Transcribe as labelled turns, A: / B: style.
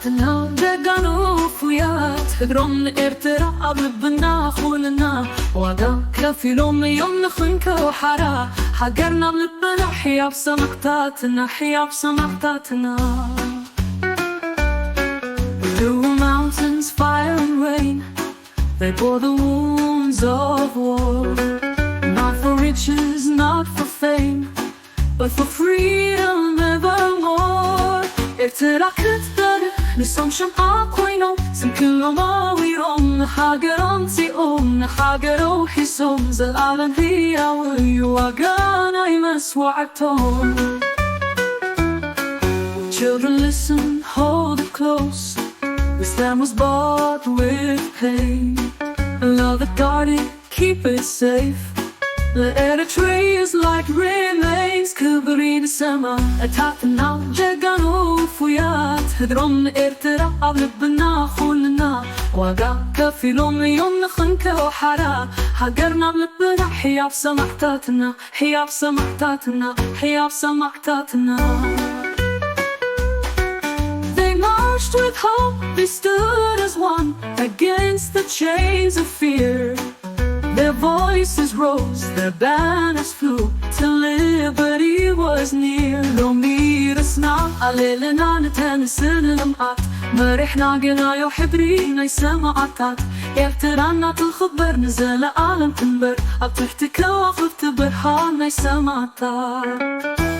A: أتاتنا دقانو فويات هجرون إرترا بلبنا خولنا ودا كفيلوم يوم نخنك وحرا حقرنا بلبنا حياب سمقتاتنا حياب سمقتاتنا. Through mountains, fire and rain, they bore the wounds of war. Not for riches, not for fame, but for freedom evermore. ارتركت در نسام شمعة كوينو سنكلو ما ويوم نحاقرون تيوم نحاقرو حسوم زالعالم هي ويواقانا يمسوعتهم. Children listen, hold it close. This land was bought with pain. Love that guarded, keep it safe. The Eritrea's like remains. كبرين السما أتاتنا جاقانو فويات هدرون إرترا بلبنا خولنا وقا كفيلوم يوم نخنك وحرا حقرنا بلبنا حياب سمقتاتنا حياب سمقتاتنا حياب سمقتاتنا. They marched with hope, they stood as one against the chains of fear. Their voices rose, their banners flew, till liberty was near. لو ميرسنا علينا نتنسل المقات مريحنا قنا يحبرينا يسمعتات يفترانا الخبر نزل عالم تنبر أبتحتك وقفت برحالنا يسمعتات.